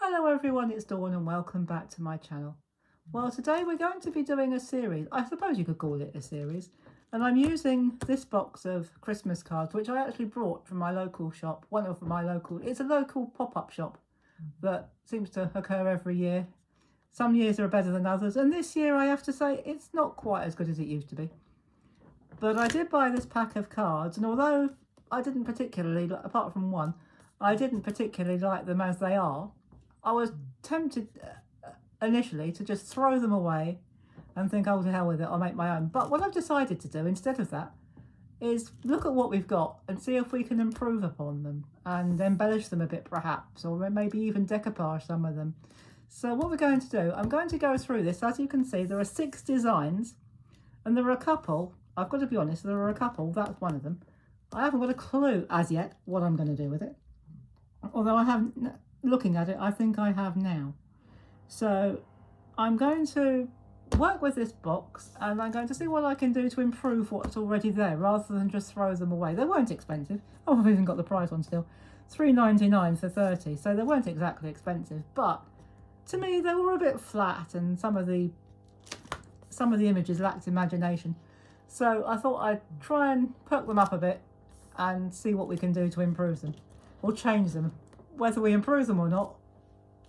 Hello everyone, it's Dawn and welcome back to my channel. Well, today we're going to be doing a series. I suppose you could call it a series. And I'm using this box of Christmas cards, which I actually brought from my local shop. It's a local pop-up shop that seems to occur every year. Some years are better than others. And this year, I have to say, it's not quite as good as it used to be. But I did buy this pack of cards. And although I didn't particularly, apart from one, I didn't particularly like them as they are, I was tempted initially to just throw them away and think, oh, to hell with it, I'll make my own. But what I've decided to do instead of that is look at what we've got and see if we can improve upon them and embellish them a bit perhaps, or maybe even decoupage some of them. So what we're going to do, I'm going to go through this. As you can see, there are 6 designs and there are a couple, I've got to be honest, there are a couple, that's one of them. I haven't got a clue as yet what I'm going to do with it. Although I haven't, looking at it, I think I have now. So I'm going to work with this box and I'm going to see what I can do to improve what's already there rather than just throw them away. They weren't expensive. Oh, I've even got the price on still. $3.99 for 30, so they weren't exactly expensive, but to me they were a bit flat and some of the images lacked imagination. So I thought I'd try and perk them up a bit and see what we can do to improve them or change them. Whether we improve them or not,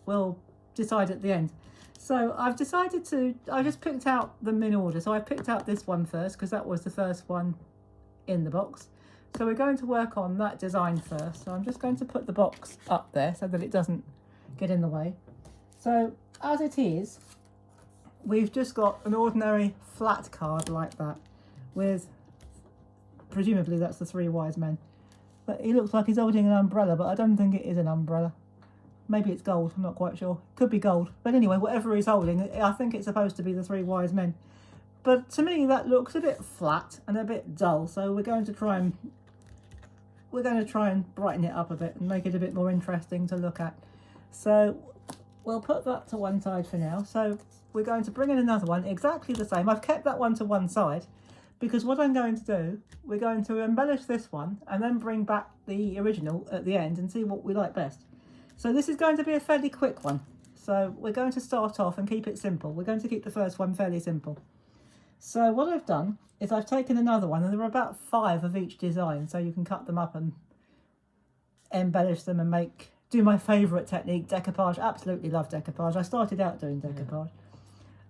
we'll decide at the end. So I just picked out them in order. So I picked out this one first because that was the first one in the box. So we're going to work on that design first. So I'm just going to put the box up there so that it doesn't get in the way. So as it is, we've just got an ordinary flat card like that with, presumably that's the 3 wise men. But he looks like he's holding an umbrella, but I don't think it is an umbrella. Maybe it's gold, I'm not quite sure. Could be gold. But anyway, whatever he's holding, I think it's supposed to be the 3 wise men. But to me, that looks a bit flat and a bit dull. So we're going to try and brighten it up a bit and make it a bit more interesting to look at. So we'll put that to one side for now. So we're going to bring in another one, exactly the same. I've kept that one to one side, because what I'm going to do, we're going to embellish this one and then bring back the original at the end and see what we like best. So this is going to be a fairly quick one. So we're going to start off and keep it simple. We're going to keep the first one fairly simple. So what I've done is I've taken another one, and there are about 5 of each design, so you can cut them up and embellish them and do my favourite technique, decoupage. Absolutely love decoupage. I started out doing decoupage.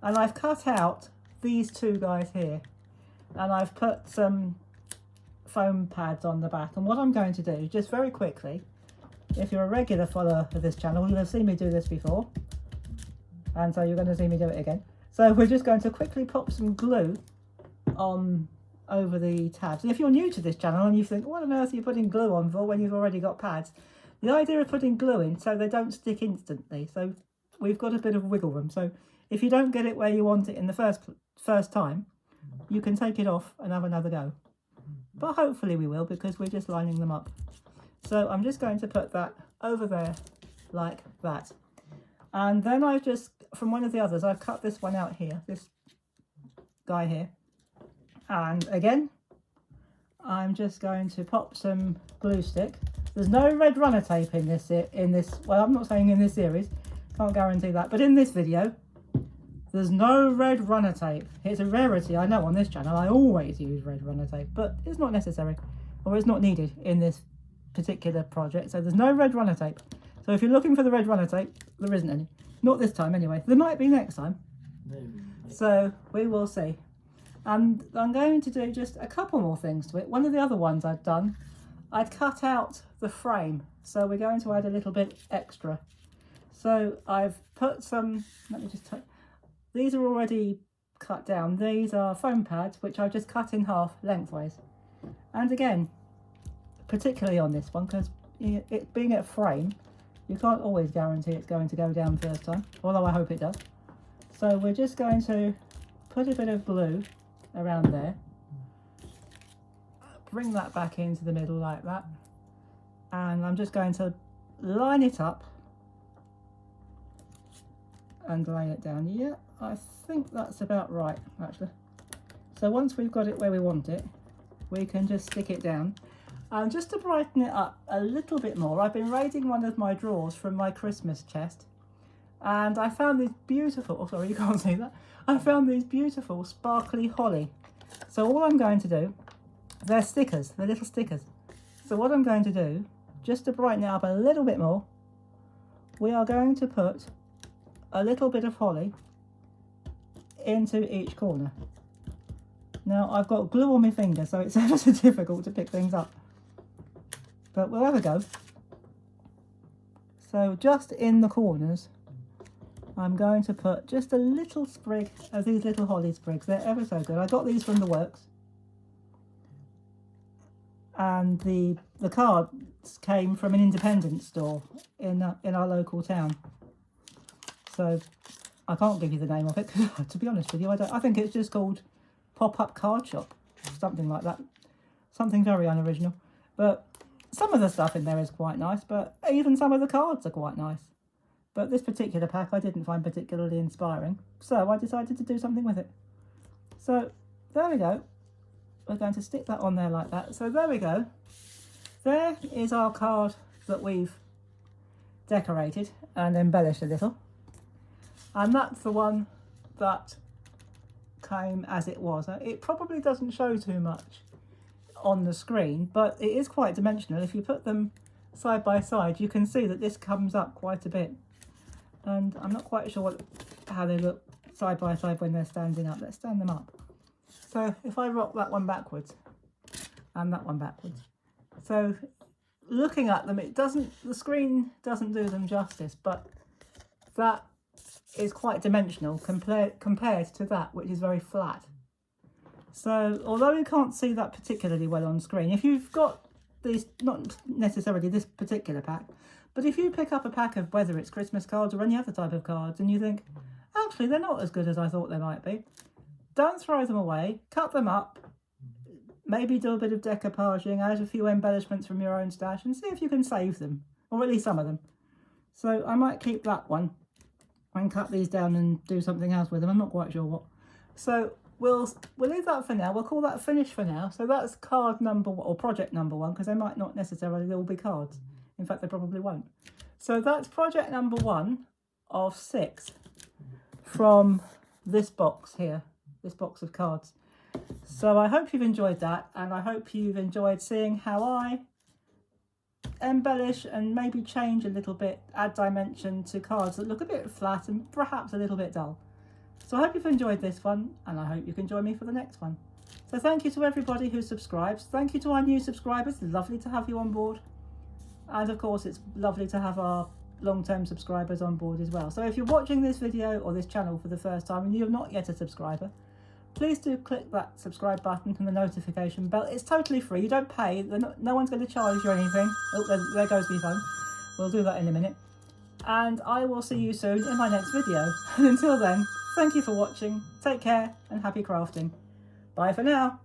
And I've cut out these 2 guys here. And I've put some foam pads on the back. And what I'm going to do, just very quickly, if you're a regular follower of this channel, you'll have seen me do this before. And so you're going to see me do it again. So we're just going to quickly pop some glue on over the tabs. And if you're new to this channel and you think, what on earth are you putting glue on for when you've already got pads? The idea of putting glue in so they don't stick instantly. So we've got a bit of wiggle room. So if you don't get it where you want it in the first time, you can take it off and have another go. But hopefully we will, because we're just lining them up. So I'm just going to put that over there like that. And then I've just, from one of the others, I've cut this one out here, this guy here. And again, I'm just going to pop some glue stick. There's no red runner tape in this, well, I'm not saying in this series, can't guarantee that, but in this video, there's no red runner tape. It's a rarity, I know, on this channel. I always use red runner tape, but it's not necessary, or it's not needed in this particular project. So there's no red runner tape. So if you're looking for the red runner tape, there isn't any. Not this time anyway. There might be next time. Maybe. So we will see. And I'm going to do just a couple more things to it. One of the other ones I'd done, I'd cut out the frame. So we're going to add a little bit extra. So I've put some, let me just take, these are already cut down. These are foam pads, which I've just cut in half lengthways. And again, particularly on this one, because it being a frame, you can't always guarantee it's going to go down first time, although I hope it does. So we're just going to put a bit of glue around there, bring that back into the middle like that, and I'm just going to line it up and lay it down. Yeah, I think that's about right, actually. So once we've got it where we want it, we can just stick it down. And just to brighten it up a little bit more, I've been raiding one of my drawers from my Christmas chest, And I found these beautiful, oh sorry, you can't see that. I found these beautiful sparkly holly. So all I'm going to do, they're stickers, they're little stickers. So what I'm going to do, just to brighten it up a little bit more, we are going to put a little bit of holly into each corner. Now I've got glue on my finger, so it's ever so difficult to pick things up. But we'll have a go. So just in the corners, I'm going to put just a little sprig of these little holly sprigs. They're ever so good. I got these from the works. And the cards came from an independent store in our local town. So I can't give you the name of it, to be honest with you. I think it's just called Pop-Up Card Shop, something like that. Something very unoriginal. But some of the stuff in there is quite nice, but even some of the cards are quite nice. But this particular pack I didn't find particularly inspiring, so I decided to do something with it. So there we go. We're going to stick that on there like that. So there we go. There is our card that we've decorated and embellished a little. And that's the one that came as it was. It probably doesn't show too much on the screen, but it is quite dimensional. If you put them side by side, you can see that this comes up quite a bit. And I'm not quite sure how they look side by side when they're standing up. Let's stand them up. So if I rock that one backwards and that one backwards. So looking at them, the screen doesn't do them justice, but that is quite dimensional compared to that, which is very flat. So although you can't see that particularly well on screen, if you've got these, not necessarily this particular pack, but if you pick up a pack of whether it's Christmas cards or any other type of cards and you think, actually they're not as good as I thought they might be, don't throw them away, cut them up, maybe do a bit of decoupaging, add a few embellishments from your own stash and see if you can save them, or at least some of them. So I might keep that one and cut these down and do something else with them. I'm not quite sure what. So we'll leave that for now. We'll call that finished for now. So that's card number one, or project number one, because they might not necessarily all be cards. In fact, they probably won't. So that's project number 1 of 6 from this box here, this box of cards. So I hope you've enjoyed that, and I hope you've enjoyed seeing how I embellish and maybe change a little bit, add dimension to cards that look a bit flat and perhaps a little bit dull. So I hope you've enjoyed this one, and I hope you can join me for the next one. So thank you to everybody who subscribes. Thank you to our new subscribers. Lovely to have you on board. And of course, it's lovely to have our long-term subscribers on board as well. So if you're watching this video or this channel for the first time and you're not yet a subscriber, please do click that subscribe button and the notification bell. It's totally free. You don't pay. No one's going to charge you anything. Oh, there goes my phone. We'll do that in a minute. And I will see you soon in my next video. And until then, thank you for watching. Take care and happy crafting. Bye for now.